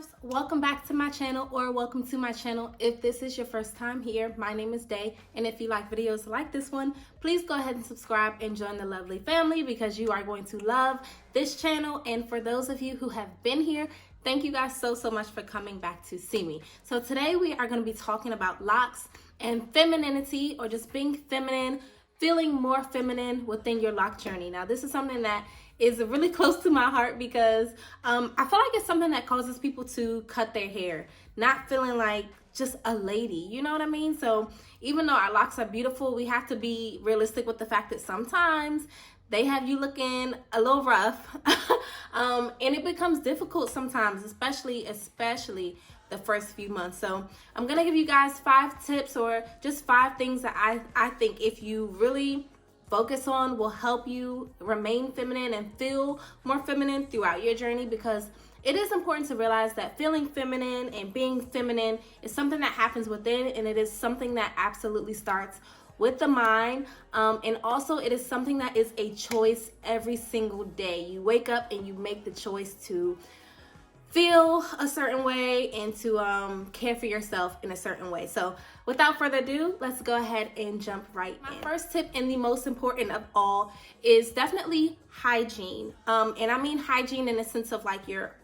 loves, welcome back to my channel, or welcome to my channel if this is your first time here. My name is Day, and if you like videos like this one, please go ahead and subscribe and join the lovely family because you are going to love this channel. And for those of you who have been here, thank you guys so much for coming back to see me. So today we are going to be talking about locks and femininity, or just being feminine, feeling more feminine within your lock journey. Now, this is something that is really close to my heart because I feel like it's something that causes people to cut their hair, not feeling like just a lady, you know what I mean? So even though our locks are beautiful, we have to be realistic with the fact that sometimes they have you looking a little rough and it becomes difficult sometimes, especially the first few months. So I'm gonna give you guys 5 tips, or just 5 things that I think if you really focus on will help you remain feminine and feel more feminine throughout your journey, because it is important to realize that feeling feminine and being feminine is something that happens within, and it is something that absolutely starts with the mind, and also it is something that is a choice every single day. You wake up and you make the choice to feel a certain way and to care for yourself in a certain way. So without further ado, let's go ahead and jump right in. My first tip, and the most important of all, is definitely hygiene. And I mean hygiene in the sense of like your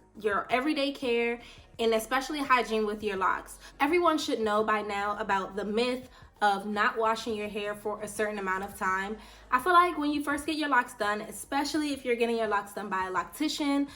everyday care, and especially hygiene with your locks. Everyone should know by now about the myth of not washing your hair for a certain amount of time. I feel like when you first get your locks done, especially if you're getting your locks done by a loctician,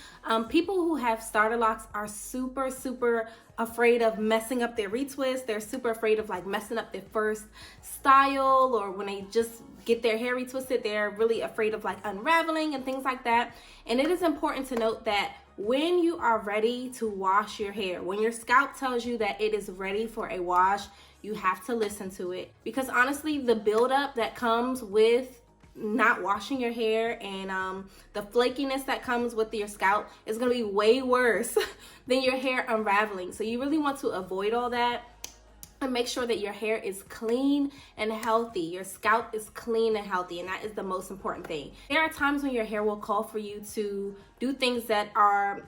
people who have starter locks are super afraid of messing up their retwist. They're super afraid of like messing up their first style, or when they just get their hair retwisted, they're really afraid of like unraveling and things like that. And it is important to note that when you are ready to wash your hair, when your scalp tells you that it is ready for a wash, you have to listen to it. Because honestly, the buildup that comes with not washing your hair and the flakiness that comes with your scalp is going to be way worse than your hair unraveling. So you really want to avoid all that and make sure that your hair is clean and healthy. Your scalp is clean and healthy, and that is the most important thing. There are times when your hair will call for you to do things that are,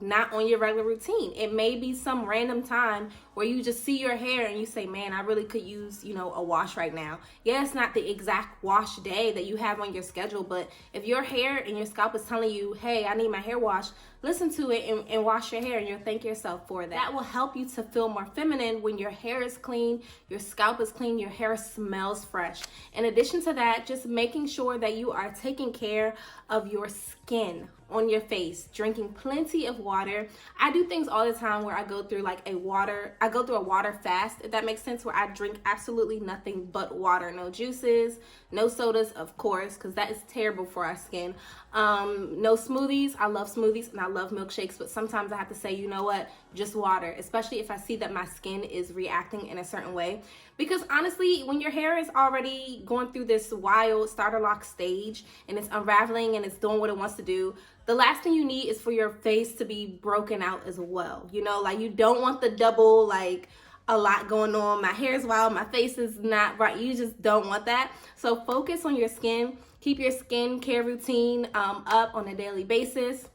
not on your regular routine. It may be some random time where you just see your hair and you say, man, I really could use, a wash right now. Yeah, it's not the exact wash day that you have on your schedule, but if your hair and your scalp is telling you, hey, I need my hair washed, listen to it and wash your hair, and you'll thank yourself for that. That will help you to feel more feminine when your hair is clean, your scalp is clean, your hair smells fresh. In addition to that, just making sure that you are taking care of your skin on your face, drinking plenty of water. I do things all the time where I go through a water fast, if that makes sense, where I drink absolutely nothing but water. No juices, no sodas, of course, because that is terrible for our skin. No smoothies. I love smoothies and I love milkshakes, but sometimes I have to say, you know what, just water, especially if I see that my skin is reacting in a certain way. Because honestly, when your hair is already going through this wild starter lock stage and it's unraveling and it's doing what it wants to do, the last thing you need is for your face to be broken out as well. You don't want the double, a lot going on. My hair is wild, my face is not right. You just don't want that. So focus on your skin. Keep your skin care routine up on a daily basis.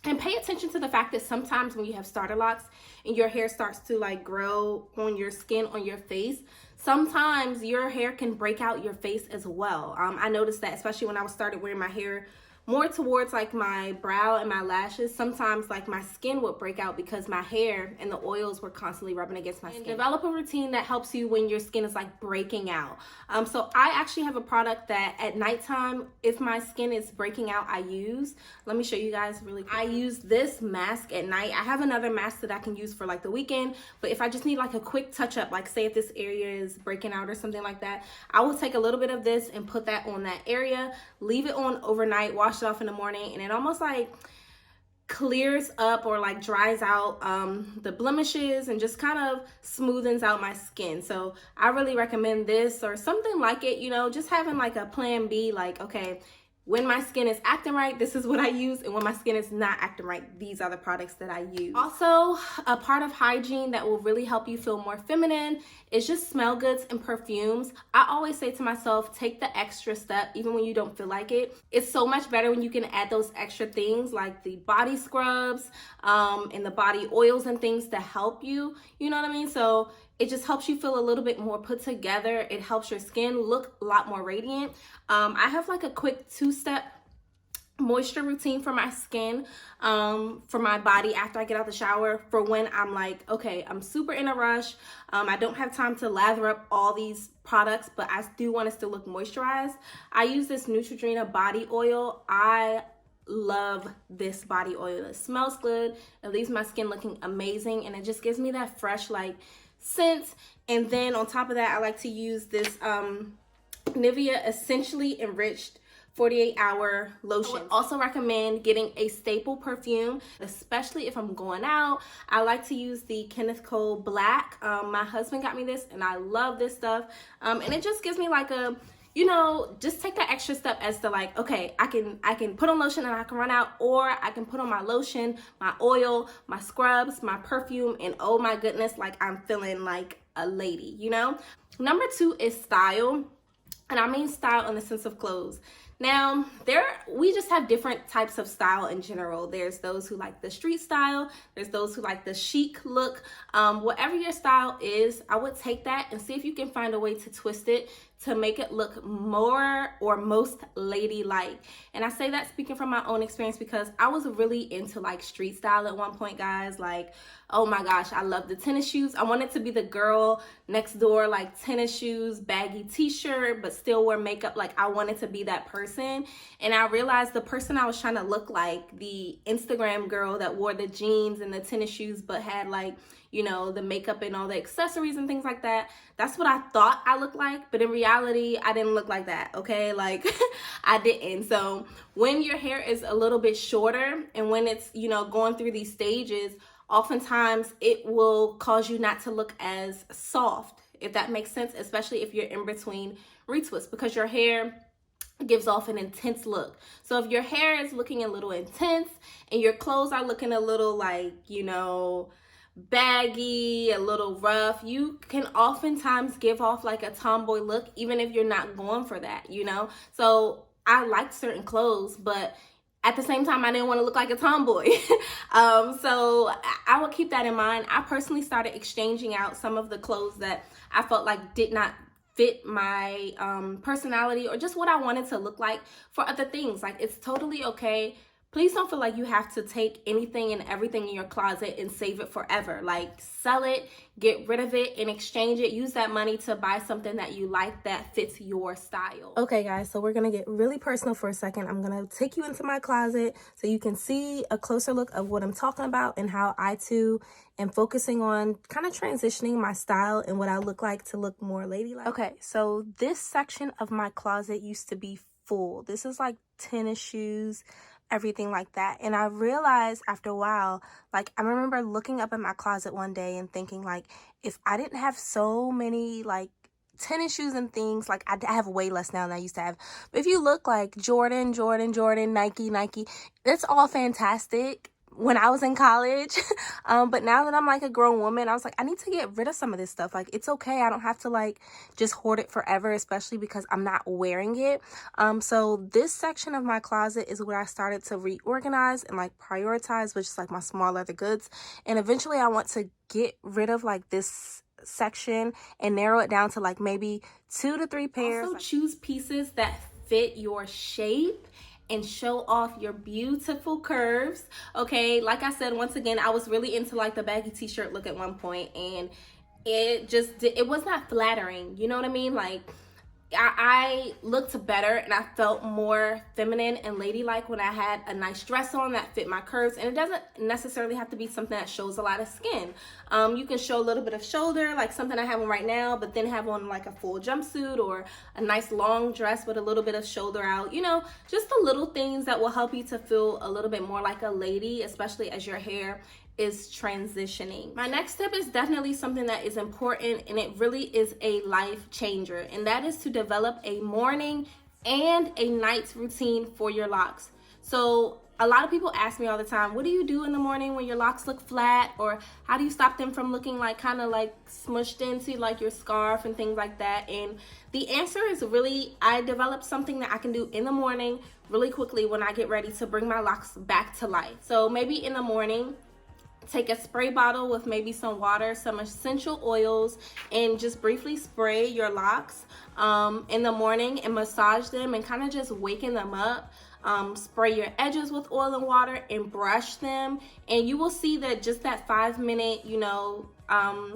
And pay attention to the fact that sometimes when you have starter locks and your hair starts to grow on your skin, on your face, sometimes your hair can break out your face as well. I noticed that, especially when I started wearing my hair more towards my brow and my lashes, sometimes my skin would break out because my hair and the oils were constantly rubbing against my skin. Develop a routine that helps you when your skin is breaking out. So I actually have a product that at nighttime, if my skin is breaking out, I use. Let me show you guys really quick. I use this mask at night. I have another mask that I can use for the weekend, but if I just need a quick touch up, say if this area is breaking out or something like that, I will take a little bit of this and put that on that area, leave it on overnight, wash it off in the morning, and it almost clears up or dries out the blemishes and just kind of smoothens out my skin. So I really recommend this or something like it, just having a plan B, okay, when my skin is acting right, this is what I use. And when my skin is not acting right, these are the products that I use. Also, a part of hygiene that will really help you feel more feminine is just smell goods and perfumes. I always say to myself, take the extra step, even when you don't feel like it. It's so much better when you can add those extra things like the body scrubs and the body oils and things to help you. You know what I mean? So it just helps you feel a little bit more put together. It helps your skin look a lot more radiant. I have like a quick 2-step moisture routine for my skin, for my body after I get out the shower, for when I'm like, okay, I'm super in a rush. I don't have time to lather up all these products, but I do want to still look moisturized. I use this Neutrogena body oil. I love this body oil. It smells good. It leaves my skin looking amazing, and it just gives me that fresh like scent. And then on top of that, I like to use this Nivea Essentially Enriched 48-hour lotion. I would also recommend getting a staple perfume, especially if I'm going out. I like to use the Kenneth Cole Black. My husband got me this, and I love this stuff. And it just gives me like a, you know, just take that extra step as to like, okay, I can put on lotion and I can run out, or I can put on my lotion, my oil, my scrubs, my perfume, and oh my goodness, like I'm feeling like a lady, you know? Number 2 is style. And I mean style in the sense of clothes. Now, we just have different types of style in general. There's those who like the street style. There's those who like the chic look. Whatever your style is, I would take that and see if you can find a way to twist it to make it look more or most ladylike. And I say that speaking from my own experience, because I was really into like street style at one point, guys. Like, oh my gosh, I love the tennis shoes. I wanted to be the girl next door, like tennis shoes, baggy t-shirt, but still wear makeup. Like I wanted to be that person. And I realized the person I was trying to look like, the Instagram girl that wore the jeans and the tennis shoes, but had like, you know, the makeup and all the accessories and things like that. That's what I thought I looked like. But in reality, I didn't look like that, okay? Like, I didn't. So when your hair is a little bit shorter and when it's, you know, going through these stages, oftentimes it will cause you not to look as soft, if that makes sense, especially if you're in between retwists, because your hair gives off an intense look. So if your hair is looking a little intense and your clothes are looking a little like, you know, baggy, a little rough, you can oftentimes give off like a tomboy look, even if you're not going for that, you know? So I liked certain clothes, but at the same time, I didn't want to look like a tomboy. So I would keep that in mind. I personally started exchanging out some of the clothes that I felt like did not fit my personality or just what I wanted to look like for other things. Like, it's totally okay. Please don't feel like you have to take anything and everything in your closet and save it forever. Like, sell it, get rid of it, and exchange it. Use that money to buy something that you like that fits your style. Okay, guys, so we're going to get really personal for a second. I'm going to take you into my closet so you can see a closer look of what I'm talking about and how I, too, am focusing on kind of transitioning my style and what I look like to look more ladylike. Okay, so this section of my closet used to be full. This is like tennis shoes, everything like that. And I realized after a while, like, I remember looking up in my closet one day and thinking, like, if I didn't have so many like tennis shoes and things, like I have way less now than I used to have. But if you look, like Jordan, Nike, it's all fantastic when I was in college. But now that I'm like a grown woman, I was like, I need to get rid of some of this stuff. Like, it's okay. I don't have to like just hoard it forever, especially because I'm not wearing it. So this section of my closet is where I started to reorganize and like prioritize, which is like my small leather goods. And eventually I want to get rid of like this section and narrow it down to like maybe 2 to 3 pairs. Also, choose pieces that fit your shape and show off your beautiful curves. Okay, like I said, once again, I was really into like the baggy t-shirt look at one point, and it was not flattering, you know what I mean? Like, I looked better and I felt more feminine and ladylike when I had a nice dress on that fit my curves. And it doesn't necessarily have to be something that shows a lot of skin. You can show a little bit of shoulder, like something I have on right now, but then have on like a full jumpsuit or a nice long dress with a little bit of shoulder out. You know, just the little things that will help you to feel a little bit more like a lady, especially as your hair is transitioning. My next tip is definitely something that is important, and it really is a life changer, and that is to develop a morning and a night's routine for your locks. So a lot of people ask me all the time, what do you do in the morning when your locks look flat, or how do you stop them from looking like kind of like smushed into like your scarf and things like that? And the answer is really, I developed something that I can do in the morning really quickly when I get ready to bring my locks back to life. So maybe in the morning, take a spray bottle with maybe some water, some essential oils, and just briefly spray your locks in the morning and massage them and kind of just waken them up. Spray your edges with oil and water and brush them, and you will see that just that 5-minute,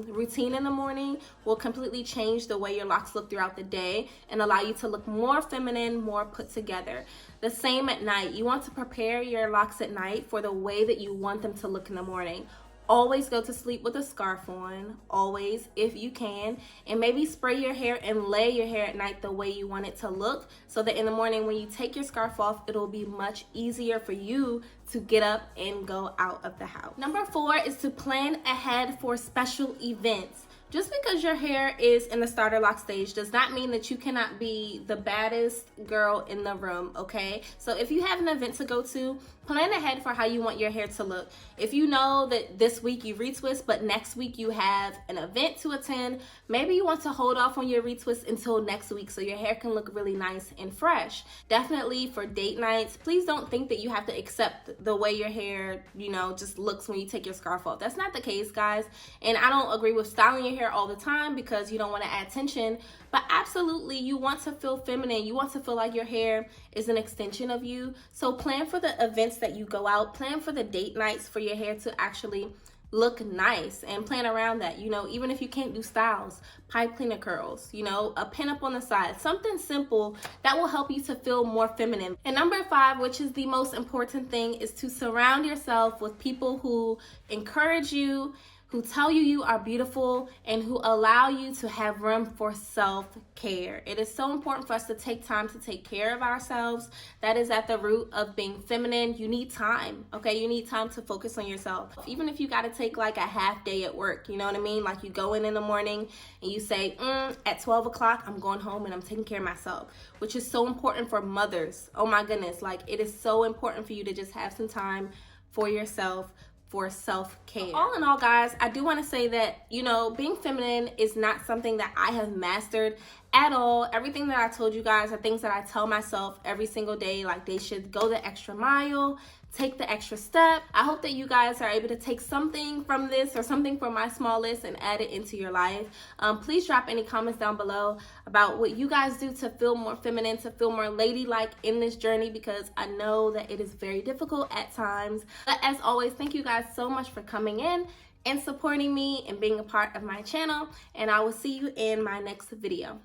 routine in the morning will completely change the way your locks look throughout the day and allow you to look more feminine, more put together. The same at night. You want to prepare your locks at night for the way that you want them to look in the morning. Always go to sleep with a scarf on, always, if you can, and maybe spray your hair and lay your hair at night the way you want it to look, so that in the morning when you take your scarf off, it'll be much easier for you to get up and go out of the house. Number 4 is to plan ahead for special events. Just because your hair is in the starter lock stage does not mean that you cannot be the baddest girl in the room, okay? So if you have an event to go to, plan ahead for how you want your hair to look. If you know that this week you retwist, but next week you have an event to attend, maybe you want to hold off on your retwist until next week so your hair can look really nice and fresh. Definitely for date nights, please don't think that you have to accept the way your hair, just looks when you take your scarf off. That's not the case, guys. And I don't agree with styling your hair all the time because you don't want to add tension, but absolutely you want to feel feminine. You want to feel like your hair is an extension of you. So plan for the events that you go out, plan for the date nights for your hair to actually look nice, and plan around that. Even if you can't do styles, pipe cleaner curls, a pin up on the side, something simple that will help you to feel more feminine. And number 5, which is the most important thing, is to surround yourself with people who encourage you, who tell you you are beautiful, and who allow you to have room for self-care. It is so important for us to take time to take care of ourselves. That is at the root of being feminine. You need time, okay? You need time to focus on yourself. Even if you got to take like a half day at work, you know what I mean? Like you go in the morning and you say, at 12 o'clock, I'm going home and I'm taking care of myself, which is so important for mothers. Oh my goodness, like it is so important for you to just have some time for yourself, for self-care. All in all, guys, I do want to say that, being feminine is not something that I have mastered at all. Everything that I told you guys are things that I tell myself every single day, like they should go the extra mile, take the extra step. I hope that you guys are able to take something from this or something from my small list and add it into your life. Please drop any comments down below about what you guys do to feel more feminine, to feel more ladylike in this journey, because I know that it is very difficult at times. But as always, thank you guys so much for coming in and supporting me and being a part of my channel, and I will see you in my next video.